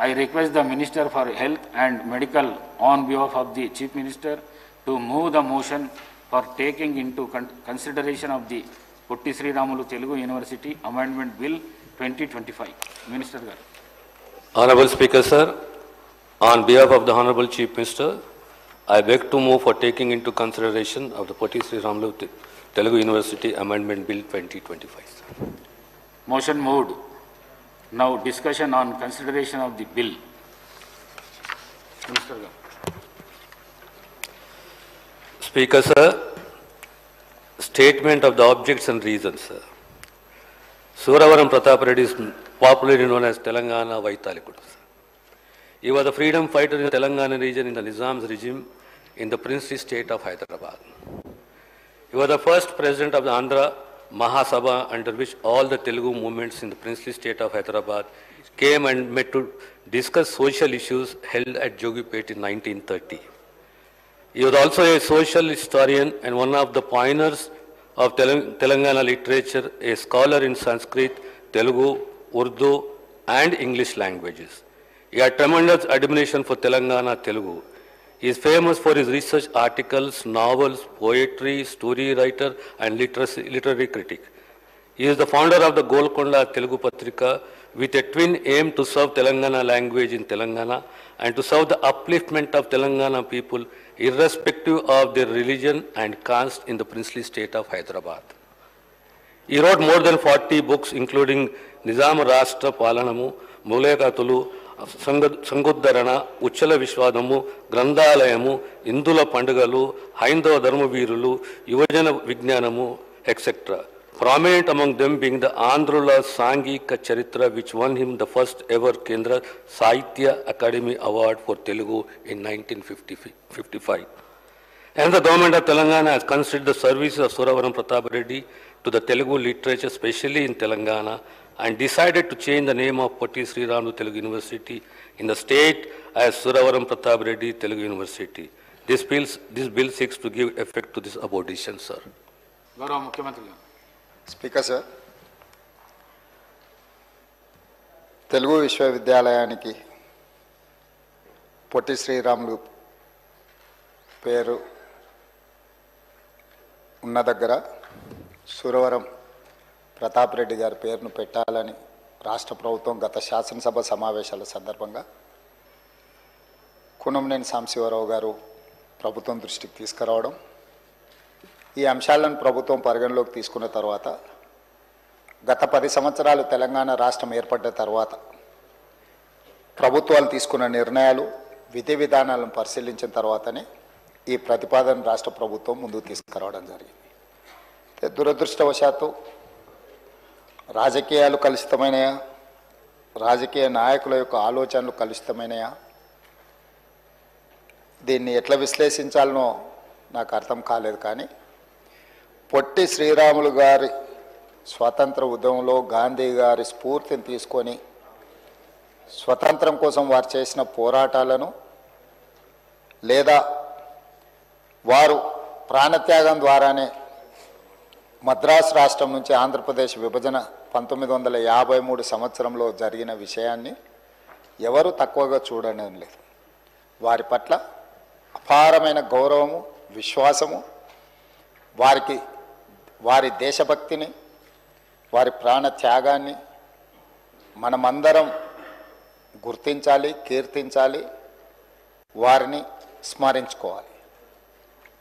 I request the Minister for Health and Medical on behalf of the Chief Minister to move the motion for taking into consideration of the Potti Sriramulu Telugu University Amendment Bill 2025. Minister Garu. Honorable Speaker, sir, on behalf of the Honorable Chief Minister, I beg to move for taking into consideration of the Potti Sriramulu Telugu University Amendment Bill 2025. Sir. Motion moved. Now discussion on consideration of the bill. Minister Garu. Speaker, sir, statement of the objects and reasons, sir. Suravaram Pratap Reddy is popularly known as Telangana Vaithalikudu. He was a freedom fighter in the Telangana region in the Nizam's regime in the princely state of Hyderabad. He was the first president of the Andhra Mahasabha, under which all the Telugu movements in the princely state of Hyderabad came and met to discuss social issues held at Jogipet in 1930. He was also a social historian and one of the pioneers of Telangana literature, a scholar in Sanskrit, Telugu, Urdu and English languages. He had tremendous admiration for Telangana Telugu. He is famous for his research articles, novels, poetry, story writer and literary critic. He is the founder of the Golconda Telugu Patrika with a twin aim to serve Telangana language in Telangana and to serve the upliftment of Telangana people irrespective of their religion and caste in the princely state of Hyderabad. He wrote more than 40 books including Nizam Rashtra Palanamu, Mulekatulu, Sanguddharana, Uchala Vishwadamu, Grandhalayamu, Indula Pandugalu, Haindava Dharmavirulu, Yuvajana Vijnanamu, etc. Prominent among them being the Andhrula Sangika Charitra, which won him the first ever Kendra Sahitya Academy Award for Telugu in 1955. And the government of Telangana has considered the services of Suravaram Pratap Reddy to the Telugu literature, especially in Telangana, and decided to change the name of Potti Sriramulu Telugu University in the state as Suravaram Pratap Reddy Telugu University. This bill seeks to give effect to this abolition, sir. Gaurav Mukhyamantri. Speaker, sir. Telugu Vishwavidyalayaniki Potti Sriramulu పేరు ఉన్న దగ్గర సురవరం ప్రతాప్ రెడ్డి గారి పేరును పెట్టాలని రాష్ట్ర ప్రభుత్వం గత శాసనసభ సమావేశాల సందర్భంగా కునంనేని సాంబశివరావు గారు ప్రభుత్వం దృష్టికి తీసుకురావడం, ఈ అంశాలను ప్రభుత్వం పరిగణలోకి తీసుకున్న తర్వాత గత 10 సంవత్సరాలు తెలంగాణ రాష్ట్రం ఏర్పడ్డ తర్వాత ప్రభుత్వాలు తీసుకున్న నిర్ణయాలు విధి విధానాలను పరిశీలించిన తర్వాతనే ఈ ప్రతిపాదన రాష్ట్ర ప్రభుత్వం ముందుకు తీసుకురావడం జరిగింది. దురదృష్టవశాత్తు రాజకీయాలు కలుషితమైనయా, రాజకీయ నాయకుల యొక్క ఆలోచనలు కలుషితమైనయా, దీన్ని ఎట్లా విశ్లేషించాలనో నాకు అర్థం కాలేదు. కానీ పొట్టి శ్రీరాములు గారి స్వాతంత్ర ఉద్యమంలో గాంధీ గారి స్ఫూర్తిని తీసుకొని స్వతంత్రం కోసం వారు చేసిన పోరాటాలను, లేదా వారు ప్రాణత్యాగం ద్వారానే మద్రాసు రాష్ట్రం నుంచి ఆంధ్రప్రదేశ్ విభజన 1953 సంవత్సరంలో జరిగిన విషయాన్ని ఎవరు తక్కువగా చూడడం లేదు. వారి పట్ల అపారమైన గౌరవము, విశ్వాసము, వారి దేశభక్తిని, వారి ప్రాణ త్యాగాన్ని మనమందరం గుర్తించాలి, కీర్తించాలి, వారిని స్మరించుకోవాలి.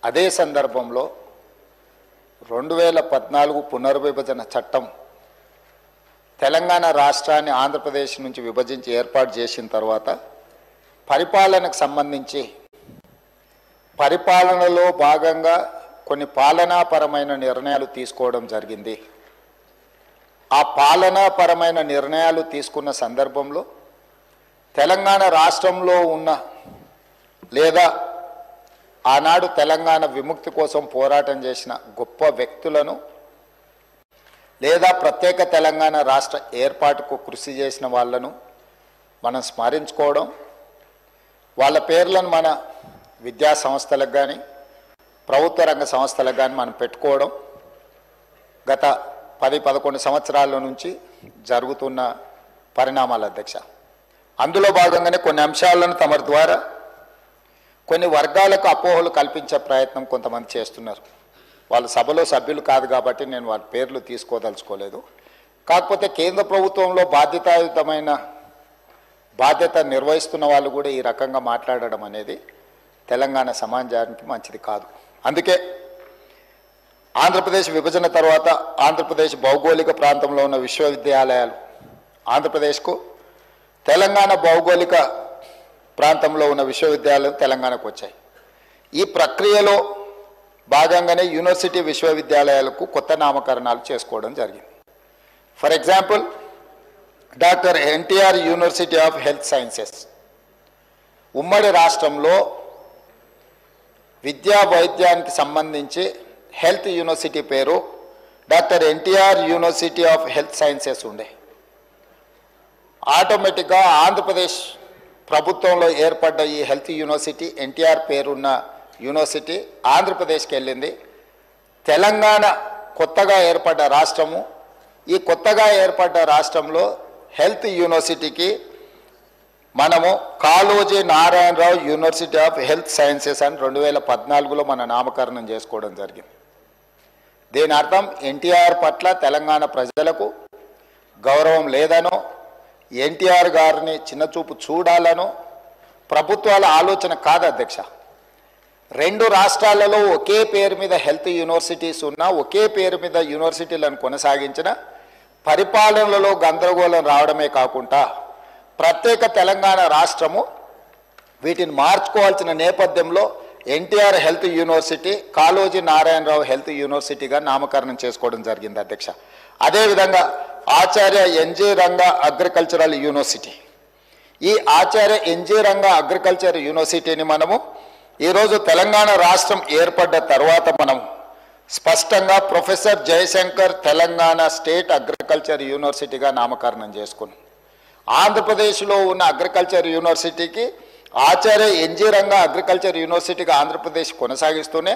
అదే సందర్భంలో 2014 పునర్విభజన చట్టం తెలంగాణ రాష్ట్రాన్ని ఆంధ్రప్రదేశ్ నుంచి విభజించి ఏర్పాటు చేసిన తర్వాత పరిపాలనకు సంబంధించి పరిపాలనలో భాగంగా కొన్ని పాలనాపరమైన నిర్ణయాలు తీసుకోవడం జరిగింది. ఆ పాలనాపరమైన నిర్ణయాలు తీసుకున్న సందర్భంలో తెలంగాణ రాష్ట్రంలో ఉన్న లేదా ఆనాడు తెలంగాణ విముక్తి కోసం పోరాటం చేసిన గొప్ప వ్యక్తులను, లేదా ప్రత్యేక తెలంగాణ రాష్ట్ర ఏర్పాటుకు కృషి చేసిన వాళ్ళను మనం స్మరించుకోవడం, వాళ్ళ పేర్లను మన విద్యా సంస్థలకు కానీ ప్రభుత్వ రంగ సంస్థలకు కానీ మనం పెట్టుకోవడం గత 10-11 సంవత్సరాల నుంచి జరుగుతున్న పరిణామాల అధ్యక్ష. అందులో భాగంగానే కొన్ని అంశాలను తమ ద్వారా కొన్ని వర్గాలకు అపోహలు కల్పించే ప్రయత్నం కొంతమంది చేస్తున్నారు. వాళ్ళు సభలో సభ్యులు కాదు కాబట్టి నేను వాళ్ళ పేర్లు తీసుకోదలుచుకోలేదు. కాకపోతే కేంద్ర ప్రభుత్వంలో బాధ్యతాయుతమైన బాధ్యత నిర్వహిస్తున్న వాళ్ళు కూడా ఈ రకంగా మాట్లాడడం అనేది తెలంగాణ సమాజానికి మంచిది కాదు. అందుకే ఆంధ్రప్రదేశ్ విభజన తర్వాత ఆంధ్రప్రదేశ్ భౌగోళిక ప్రాంతంలో ఉన్న విశ్వవిద్యాలయాలు ఆంధ్రప్రదేశ్కు, తెలంగాణ భౌగోళిక ప్రాంతంలో ఉన్న విశ్వవిద్యాలయాలు తెలంగాణకు వచ్చాయి. ఈ ప్రక్రియలో భాగంగానే యూనివర్సిటీ విశ్వవిద్యాలయాలకు కొత్త నామకరణాలు చేసుకోవడం జరిగింది. For example, doctor NTR university of health sciences ఉమ్మడి రాష్ట్రంలో విద్యా వైద్యానికి సంబంధించి హెల్త్ యూనివర్సిటీ పేరు doctor NTR university of health sciences ఉండే. ఆటోమేటిక్గా ఆంధ్రప్రదేశ్ ప్రభుత్వంలో ఏర్పడ్డ ఈ హెల్త్ యూనివర్సిటీ ఎన్టీఆర్ పేరున్న యూనివర్సిటీ ఆంధ్రప్రదేశ్కి వెళ్ళింది. తెలంగాణ కొత్తగా ఏర్పడ్డ రాష్ట్రము, ఈ కొత్తగా ఏర్పడ్డ రాష్ట్రంలో హెల్త్ యూనివర్సిటీకి మనము Kaloji Narayana Rao university of health sciences అని 2014లో మన నామకరణం చేసుకోవడం జరిగింది. దీని అర్థం ఎన్టీఆర్ పట్ల తెలంగాణ ప్రజలకు గౌరవం లేదనో, ఎన్టీఆర్ గారిని చిన్నచూపు చూడాలనో ప్రభుత్వాల ఆలోచన కాదు అధ్యక్ష. రెండు రాష్ట్రాలలో ఒకే పేరు మీద హెల్త్ యూనివర్సిటీస్ ఉన్నా, ఒకే పేరు మీద యూనివర్సిటీలను కొనసాగించిన పరిపాలనలో గందరగోళం రావడమే కాకుండా ప్రత్యేక తెలంగాణ రాష్ట్రము వీటిని మార్చుకోవాల్సిన నేపథ్యంలో NTR health university Kaloji Narayanarao health యూనివర్సిటీగా నామకరణం చేసుకోవడం జరిగింది అధ్యక్ష. అదేవిధంగా Acharya NG Ranga agricultural university, ఈ ఆచార్య ఎన్జీ రంగా అగ్రికల్చర్ యూనివర్సిటీని మనము ఈరోజు తెలంగాణ రాష్ట్రం ఏర్పడ్డ తర్వాత మనం స్పష్టంగా professor Jayashankar Telangana state agriculture యూనివర్సిటీగా నామకరణం చేసుకున్నాం. ఆంధ్రప్రదేశ్లో ఉన్న అగ్రికల్చర్ యూనివర్సిటీకి ఆచార్య ఎన్జీ రంగా అగ్రికల్చర్ యూనివర్సిటీగా ఆంధ్రప్రదేశ్ కొనసాగిస్తూనే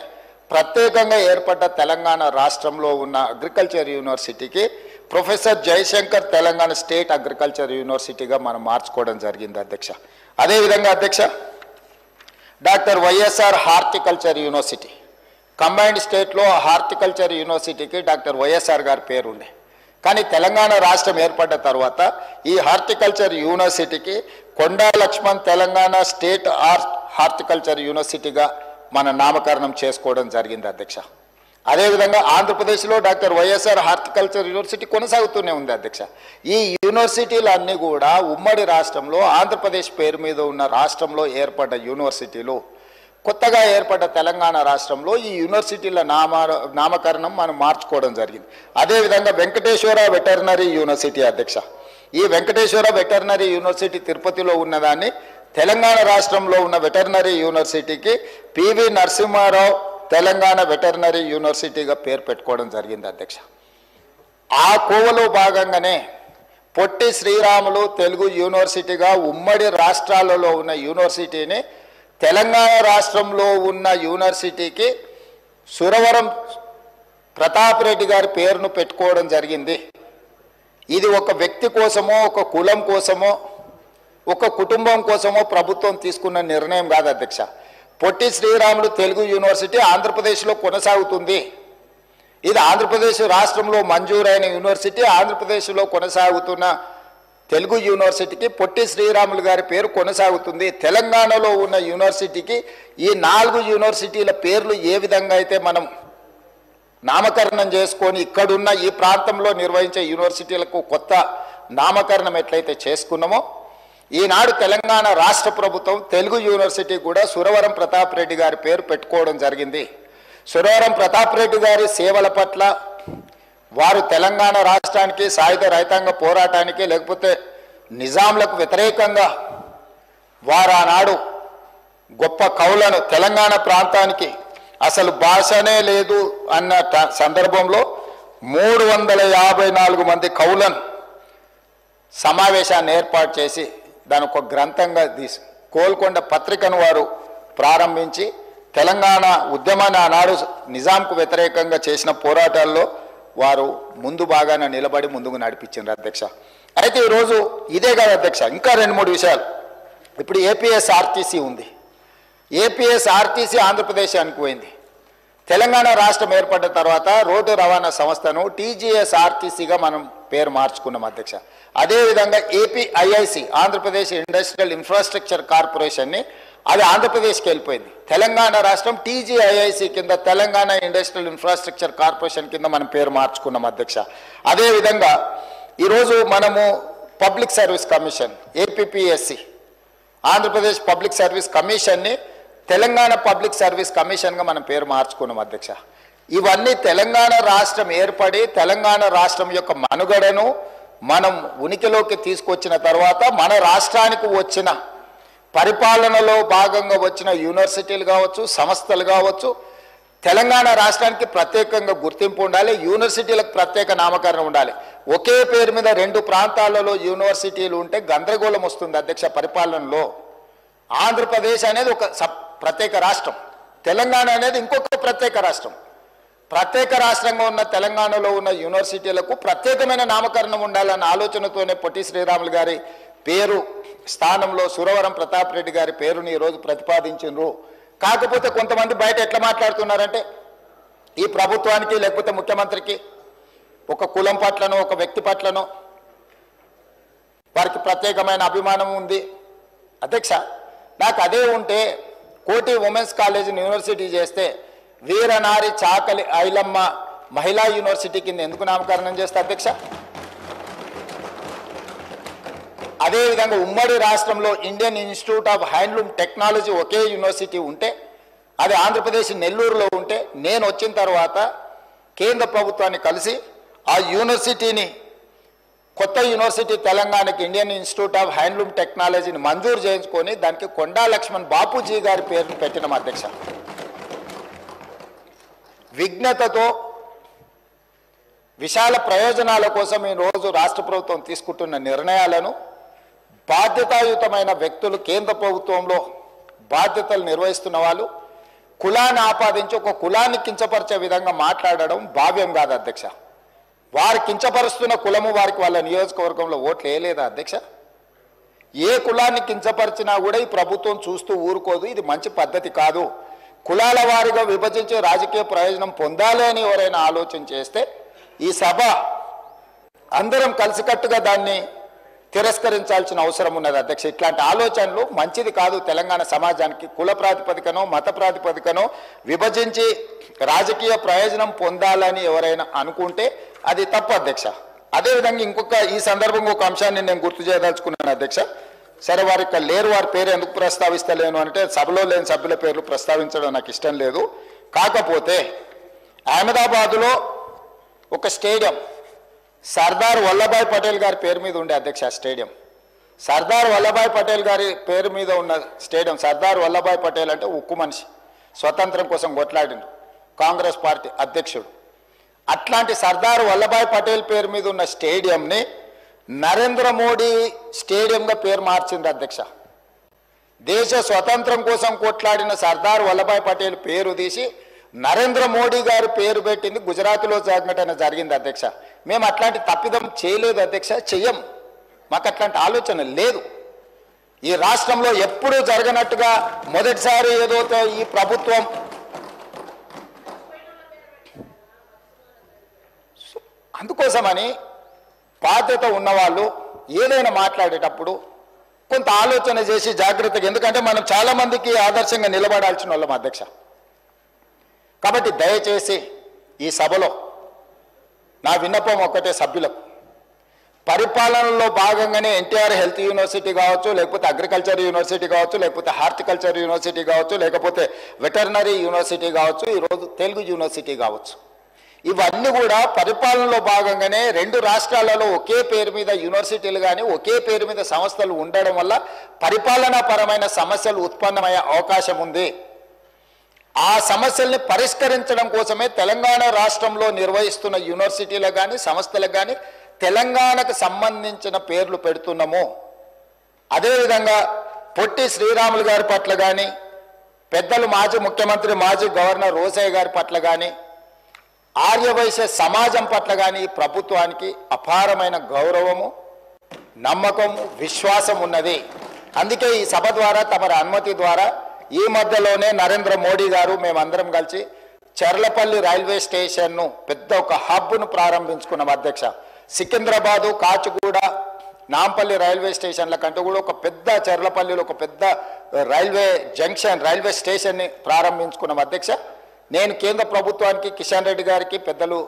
ప్రత్యేకంగా ఏర్పడ్డ తెలంగాణ రాష్ట్రంలో ఉన్న అగ్రికల్చర్ యూనివర్సిటీకి professor Jayashankar Telangana state agriculture యూనివర్సిటీగా మనం మార్చుకోవడం జరిగింది అధ్యక్ష. అదేవిధంగా అధ్యక్ష, doctor YSR horticulture university combined స్టేట్లో హార్టికల్చర్ యూనివర్సిటీకి డాక్టర్ వైఎస్ఆర్ గారి పేరు ఉండే. కానీ తెలంగాణ రాష్ట్రం ఏర్పడ్డ తర్వాత ఈ హార్టికల్చర్ యూనివర్సిటీకి కొండా లక్ష్మణ్ తెలంగాణ స్టేట్ హార్టికల్చర్ యూనివర్సిటీగా మన నామకరణం చేసుకోవడం జరిగింది అధ్యక్ష. అదేవిధంగా ఆంధ్రప్రదేశ్లో డాక్టర్ వైఎస్ఆర్ హార్టికల్చర్ యూనివర్సిటీ కొనసాగుతూనే ఉంది అధ్యక్ష. ఈ యూనివర్సిటీలన్నీ కూడా ఉమ్మడి రాష్ట్రంలో ఆంధ్రప్రదేశ్ పేరు మీద ఉన్న రాష్ట్రంలో ఏర్పడ్డ యూనివర్సిటీలు కొత్తగా ఏర్పడ్డ తెలంగాణ రాష్ట్రంలో ఈ యూనివర్సిటీల నామకరణం మనం మార్చుకోవడం జరిగింది. అదేవిధంగా వెంకటేశ్వర వెటర్నరీ యూనివర్సిటీ అధ్యక్ష, ఈ వెంకటేశ్వర వెటర్నరీ యూనివర్సిటీ తిరుపతిలో ఉన్నదాన్ని తెలంగాణ రాష్ట్రంలో ఉన్న వెటర్నరీ యూనివర్సిటీకి పివి నరసింహారావు తెలంగాణ వెటర్నరీ యూనివర్సిటీగా పేరు పెట్టుకోవడం జరిగింది అధ్యక్ష. ఆ కోవలో భాగంగానే పొట్టి శ్రీరాములు తెలుగు యూనివర్సిటీగా ఉమ్మడి రాష్ట్రాలలో ఉన్న యూనివర్సిటీని తెలంగాణ రాష్ట్రంలో ఉన్న యూనివర్సిటీకి సురవరం ప్రతాప్ రెడ్డి గారి పేరును పెట్టుకోవడం జరిగింది. ఇది ఒక వ్యక్తి కోసమో, ఒక కులం కోసమో, ఒక కుటుంబం కోసమో ప్రభుత్వం తీసుకున్న నిర్ణయం కాదు అధ్యక్ష. పొట్టి శ్రీరాములు తెలుగు యూనివర్సిటీ ఆంధ్రప్రదేశ్లో కొనసాగుతుంది. ఇది ఆంధ్రప్రదేశ్ రాష్ట్రంలో మంజూరైన యూనివర్సిటీ. ఆంధ్రప్రదేశ్లో కొనసాగుతున్న తెలుగు యూనివర్సిటీకి పొట్టి శ్రీరాములు గారి పేరు కొనసాగుతుంది. తెలంగాణలో ఉన్న యూనివర్సిటీకి ఈ 4 యూనివర్సిటీల పేర్లు ఏ విధంగా అయితే మనం నామకరణం చేసుకొని ఇక్కడున్న ఈ ప్రాంతంలో నిర్వహించే యూనివర్సిటీలకు కొత్త నామకరణం ఎట్లయితే చేసుకున్నామో, ఈనాడు తెలంగాణ రాష్ట్ర ప్రభుత్వం తెలుగు యూనివర్సిటీ కూడా సురవరం ప్రతాప్ రెడ్డి గారి పేరు పెట్టుకోవడం జరిగింది. సురవరం ప్రతాప్ రెడ్డి గారి సేవల పట్ల, వారు తెలంగాణ రాష్ట్రానికి సాయుధ రైతాంగ పోరాటానికి లేకపోతే నిజాంలకు వ్యతిరేకంగా వారు ఆనాడు గొప్ప కవులను తెలంగాణ ప్రాంతానికి అసలు భాషనే లేదు అన్న సందర్భంలో 354 మంది కవులను సమావేశాన్ని ఏర్పాటు చేసి దాని ఒక గ్రంథంగా తీసి గోల్కొండ పత్రికను వారు ప్రారంభించి తెలంగాణ ఉద్యమాన్ని ఆనాడు నిజాంకు వ్యతిరేకంగా చేసిన పోరాటాల్లో వారు ముందు బాగానే నిలబడి ముందుకు నడిపించారు అధ్యక్ష. అయితే ఈరోజు ఇదే కాదు అధ్యక్ష, ఇంకా 2-3 విషయాలు. ఇప్పుడు ఏపీఎస్ఆర్టీసీ ఉంది. ఏపీఎస్ఆర్టీసీ ఆంధ్రప్రదేశానికి పోయింది. తెలంగాణ రాష్ట్రం ఏర్పడ్డ తర్వాత రోడ్డు రవాణా సంస్థను టీజీఎస్ఆర్టీసీగా మనం పేరు మార్చుకున్నాం అధ్యక్ష. అదేవిధంగా ఏపీఐఐసి ఆంధ్రప్రదేశ్ ఇండస్ట్రియల్ ఇన్ఫ్రాస్ట్రక్చర్ కార్పొరేషన్ని అది ఆంధ్రప్రదేశ్కి వెళ్ళిపోయింది. తెలంగాణ రాష్ట్రం టీజీఐఐసి కింద తెలంగాణ ఇండస్ట్రియల్ ఇన్ఫ్రాస్ట్రక్చర్ కార్పొరేషన్ కింద మనం పేరు మార్చుకున్నాం అధ్యక్ష. అదేవిధంగా ఈరోజు మనము public service commission APPSC Andhra Pradesh public service కమిషన్ని తెలంగాణ పబ్లిక్ సర్వీస్ కమిషన్గా మనం పేరు మార్చుకున్నాం అధ్యక్ష. ఇవన్నీ తెలంగాణ రాష్ట్రం ఏర్పడి తెలంగాణ రాష్ట్రం యొక్క మనుగడను మనం ఉనికిలోకి తీసుకొచ్చిన తర్వాత మన రాష్ట్రానికి వచ్చిన పరిపాలనలో భాగంగా వచ్చిన యూనివర్సిటీలు కావచ్చు, సంస్థలు కావచ్చు, తెలంగాణ రాష్ట్రానికి ప్రత్యేకంగా గుర్తింపు ఉండాలి, యూనివర్సిటీలకు ప్రత్యేక నామకరణం ఉండాలి. ఒకే పేరు మీద 2 ప్రాంతాలలో యూనివర్సిటీలు ఉంటే గందరగోళం వస్తుంది అధ్యక్ష పరిపాలనలో. ఆంధ్రప్రదేశ్ అనేది ఒక ప్రత్యేక రాష్ట్రం, తెలంగాణ అనేది ఇంకొక ప్రత్యేక రాష్ట్రం. ప్రత్యేక రాష్ట్రంగా ఉన్న తెలంగాణలో ఉన్న యూనివర్సిటీలకు ప్రత్యేకమైన నామకరణం ఉండాలన్న ఆలోచనతోనే పొట్టి శ్రీరాములు గారి పేరు స్థానంలో సురవరం ప్రతాప్ రెడ్డి గారి పేరుని ఈరోజు ప్రతిపాదించారు. కాకపోతే కొంతమంది బయట ఎట్లా మాట్లాడుతున్నారంటే ఈ ప్రభుత్వానికి లేకపోతే ముఖ్యమంత్రికి ఒక కులం పట్లనో ఒక వ్యక్తి పట్లనో వారికి ప్రత్యేకమైన అభిమానం ఉంది. అధ్యక్ష, నాకు అదే ఉంటే కోటి ఉమెన్స్ కాలేజీని యూనివర్సిటీ చేస్తే వీరనారి చాకలి ఐలమ్మ మహిళా యూనివర్సిటీ కింద ఎందుకు నామకరణం చేస్తే అధ్యక్ష? అదేవిధంగా ఉమ్మడి రాష్ట్రంలో Indian institute of handloom technology okay university ఉంటే అది ఆంధ్రప్రదేశ్ నెల్లూరులో ఉంటే నేను వచ్చిన తర్వాత కేంద్ర ప్రభుత్వాన్ని కలిసి ఆ యూనివర్సిటీని కొత్త యూనివర్సిటీ తెలంగాణకి ఇండియన్ ఇన్స్టిట్యూట్ ఆఫ్ హ్యాండ్లూమ్ టెక్నాలజీని మంజూరు చేయించుకొని దానికి కొండా లక్ష్మణ్ బాపూజీ గారి పేరును పెట్టినాం అధ్యక్ష. విజ్ఞతతో విశాల ప్రయోజనాల కోసం ఈరోజు రాష్ట్ర ప్రభుత్వం తీసుకుంటున్న నిర్ణయాలను బాధ్యతాయుతమైన వ్యక్తులు కేంద్ర ప్రభుత్వంలో బాధ్యతలు నిర్వహిస్తున్న వాళ్ళు కులాన్ని ఆపాదించి ఒక కులాన్ని కించపరిచే విధంగా మాట్లాడడం భావ్యం కాదు అధ్యక్ష. వారు కించపరుస్తున్న కులము వారికి వాళ్ళ నియోజకవర్గంలో ఓట్లు వేయలేదా అధ్యక్ష? ఏ కులాన్ని కించపరిచినా కూడా ఈ ప్రభుత్వం చూస్తూ ఊరుకోదు. ఇది మంచి పద్ధతి కాదు. కులాల వారిగా విభజించి రాజకీయ ప్రయోజనం పొందాలి అని ఎవరైనా ఆలోచన చేస్తే ఈ సభ అందరం కలిసికట్టుగా దాన్ని తిరస్కరించాల్సిన అవసరం ఉన్నది అధ్యక్ష. ఇట్లాంటి ఆలోచనలు మంచిది కాదు. తెలంగాణ సమాజానికి కుల ప్రాతిపదికనో మత ప్రాతిపదికనో విభజించి రాజకీయ ప్రయోజనం పొందాలని ఎవరైనా అనుకుంటే అది తప్పు అధ్యక్ష. అదేవిధంగా ఈ సందర్భంగా ఒక అంశాన్ని నేను గుర్తు చేయదలుచుకున్నాను అధ్యక్ష. సరే, వారు ఇక్కడ లేరు, వారి పేరు ఎందుకు ప్రస్తావిస్తలేను అంటే సభలో లేని సభ్యుల పేర్లు ప్రస్తావించడం నాకు ఇష్టం లేదు. కాకపోతే అహ్మదాబాదులో ఒక స్టేడియం సర్దార్ వల్లభాయ్ పటేల్ గారి పేరు మీద ఉండే అధ్యక్ష. స్టేడియం సర్దార్ వల్లభాయ్ పటేల్ గారి పేరు మీద ఉన్న స్టేడియం. సర్దార్ వల్లభాయ్ పటేల్ అంటే ఉక్కు మనిషి, స్వతంత్రం కోసం కొట్లాడిన కాంగ్రెస్ పార్టీ అధ్యక్షుడు. అట్లాంటి సర్దార్ వల్లభాయ్ పటేల్ పేరు మీద ఉన్న స్టేడియంని నరేంద్ర మోడీ స్టేడియంగా పేరు మార్చింది అధ్యక్ష. దేశ స్వతంత్రం కోసం కొట్లాడిన సర్దార్ వల్లభాయ్ పటేల్ పేరు తీసి నరేంద్ర మోడీ గారు పేరు పెట్టింది గుజరాత్లో జరిగింది అధ్యక్ష. మేము అట్లాంటి తప్పిదం చేయలేదు అధ్యక్ష, చెయ్యం. మాకు అట్లాంటి ఆలోచన లేదు. ఈ రాష్ట్రంలో ఎప్పుడూ జరగనట్టుగా మొదటిసారి ఏదో ఈ ప్రభుత్వం అందుకోసమని బాధ్యత ఉన్నవాళ్ళు ఏదైనా మాట్లాడేటప్పుడు కొంత ఆలోచన చేసి జాగ్రత్తగా, ఎందుకంటే మనం చాలామందికి ఆదర్శంగా నిలబడాల్సిన వాళ్ళం అధ్యక్ష. కాబట్టి దయచేసి ఈ సభలో నా విన్నపం ఒక్కటే సభ్యులకు, పరిపాలనలో భాగంగానే ఎన్టీఆర్ హెల్త్ యూనివర్సిటీ కావచ్చు, లేకపోతే అగ్రికల్చర్ యూనివర్సిటీ కావచ్చు, లేకపోతే హార్టికల్చర్ యూనివర్సిటీ కావచ్చు, లేకపోతే వెటర్నరీ యూనివర్సిటీ కావచ్చు, ఈరోజు తెలుగు యూనివర్సిటీ కావచ్చు, ఇవన్నీ కూడా పరిపాలనలో భాగంగానే 2 రాష్ట్రాలలో ఒకే పేరు మీద యూనివర్సిటీలు కానీ ఒకే పేరు మీద సంస్థలు ఉండడం వల్ల పరిపాలనాపరమైన సమస్యలు ఉత్పన్నమయ్యే అవకాశం ఉంది. ఆ సమస్యల్ని పరిష్కరించడం కోసమే తెలంగాణ రాష్ట్రంలో నిర్వహిస్తున్న యూనివర్సిటీలకు కానీ సంస్థలకు కానీ తెలంగాణకు సంబంధించిన పేర్లు పెడుతున్నాము. అదేవిధంగా పొట్టి శ్రీరాములు గారి పట్ల కానీ, పెద్దలు మాజీ ముఖ్యమంత్రి మాజీ గవర్నర్ రోసయ్య గారి పట్ల కానీ, ఆర్యవైశ్య సమాజం పట్ల కానీ ఈ ప్రభుత్వానికి అపారమైన గౌరవము, నమ్మకం విశ్వాసం ఉన్నది. అందుకే ఈ సభ ద్వారా తమరి అనుమతి ద్వారా ఈ మధ్యలోనే నరేంద్ర మోడీ గారు మేమందరం కలిసి చర్లపల్లి రైల్వే స్టేషన్ను పెద్ద ఒక హబ్ను ప్రారంభించుకున్నాం అధ్యక్ష. సికింద్రాబాదు, కాచిగూడ, నాంపల్లి రైల్వే స్టేషన్ల కంటే కూడా ఒక పెద్ద చర్లపల్లిలో ఒక పెద్ద రైల్వే స్టేషన్ని ప్రారంభించుకున్నాం అధ్యక్ష. నేను కేంద్ర ప్రభుత్వానికి, కిషన్ రెడ్డి గారికి, పెద్దలు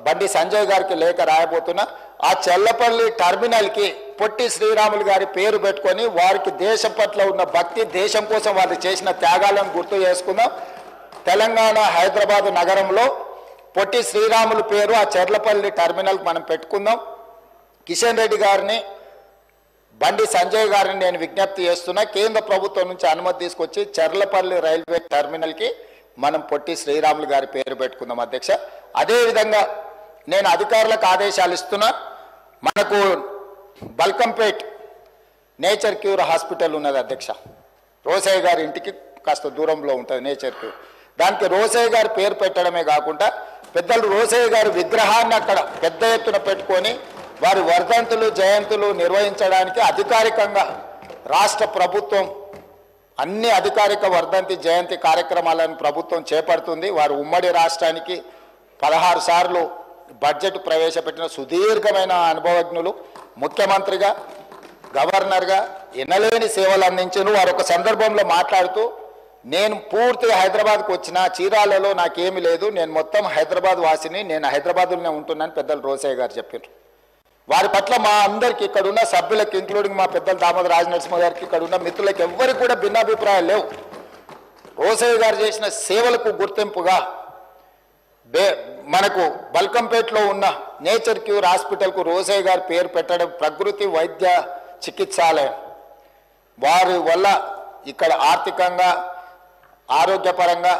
బండి సంజయ్ గారికి లేఖ రాయబోతున్నా. ఆ చర్లపల్లి టర్మినల్కి పొట్టి శ్రీరాములు గారి పేరు పెట్టుకొని వారికి దేశం పట్ల ఉన్న భక్తి, దేశం కోసం వారు చేసిన త్యాగాలను గుర్తు చేసుకుందాం. తెలంగాణ హైదరాబాద్ నగరంలో పొట్టి శ్రీరాములు పేరు ఆ చర్లపల్లి టర్మినల్ మనం పెట్టుకుందాం. కిషన్ రెడ్డి గారిని, బండి సంజయ్ గారిని నేను విజ్ఞప్తి చేస్తున్నా, కేంద్ర ప్రభుత్వం నుంచి అనుమతి తీసుకొచ్చి చర్లపల్లి రైల్వే టర్మినల్కి మనం పొట్టి శ్రీరాములు గారి పేరు పెట్టుకుందాం అధ్యక్ష. అదేవిధంగా నేను అధికారులకు ఆదేశాలు ఇస్తున్నా. మనకు బల్కంపేట్ నేచర్ క్యూర్ హాస్పిటల్ ఉన్నది అధ్యక్ష. రోసయ్య గారి ఇంటికి కాస్త దూరంలో ఉంటుంది నేచర్ క్యూర్. దానికి రోసయ్య గారి పేరు పెట్టడమే కాకుండా పెద్దలు రోసయ్య గారి విగ్రహాన్ని అక్కడ పెద్ద ఎత్తున పెట్టుకొని వారి వర్ధంతులు, జయంతులు నిర్వహించడానికి అధికారికంగా రాష్ట్ర ప్రభుత్వం అన్ని అధికారిక వర్ధంతి, జయంతి కార్యక్రమాలను ప్రభుత్వం చేపడుతుంది. వారు ఉమ్మడి రాష్ట్రానికి 16 సార్లు బడ్జెట్ ప్రవేశపెట్టిన సుదీర్ఘమైన అనుభవజ్ఞులు. ముఖ్యమంత్రిగా, గవర్నర్గా ఎనలేని సేవలు అందించారు. వారు ఒక సందర్భంలో మాట్లాడుతూ, నేను పూర్తిగా హైదరాబాద్కు వచ్చిన, చీరాలలో నాకేమీ లేదు, నేను మొత్తం హైదరాబాద్ వాసిని, నేను హైదరాబాద్లోనే ఉంటున్నాను పెద్దలు రోసయ్య గారు చెప్పారు. వారి పట్ల మా అందరికి, ఇక్కడ ఉన్న సభ్యులకి, ఇంక్లూడింగ్ మా పెద్దలు దామోదర రాజనరసింహ గారికి, ఇక్కడ ఉన్న మిత్రులకి ఎవ్వరికి కూడా భిన్నాభిప్రాయాలు లేవు. రోసయ్య గారు చేసిన సేవలకు గుర్తింపుగా మనకు బల్కంపేటలో ఉన్న నేచర్ క్యూర్ హాస్పిటల్కు రోసయ్య గారి పేరు పెట్టడం ప్రకృతి వైద్య చికిత్సాలయం. వారి వల్ల ఇక్కడ ఆర్థికంగా, ఆరోగ్యపరంగా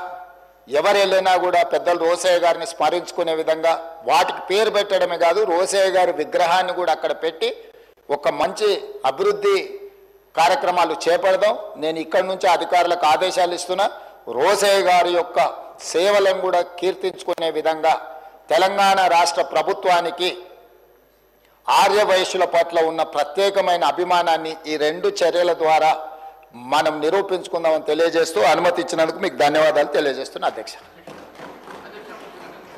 ఎవరు వెళ్ళినా కూడా పెద్దలు రోసయ్య గారిని స్మరించుకునే విధంగా వాటికి పేరు పెట్టడమే కాదు, రోసయ్య గారి విగ్రహాన్ని కూడా అక్కడ పెట్టి ఒక మంచి అభివృద్ధి కార్యక్రమాలు చేపడదాం. నేను ఇక్కడి నుంచి అధికారులకు ఆదేశాలు ఇస్తున్నా. రోసయ్య గారి యొక్క సేవలను కూడా కీర్తించుకునే విధంగా తెలంగాణ రాష్ట్ర ప్రభుత్వానికి ఆర్యవైశ్యుల పట్ల ఉన్న ప్రత్యేకమైన అభిమానాన్ని ఈ 2 చర్యల ద్వారా మనం నిరూపించుకుందామని తెలియజేస్తూ అనుమతి ఇచ్చినందుకు మీకు ధన్యవాదాలు తెలియజేస్తున్నా అధ్యక్ష.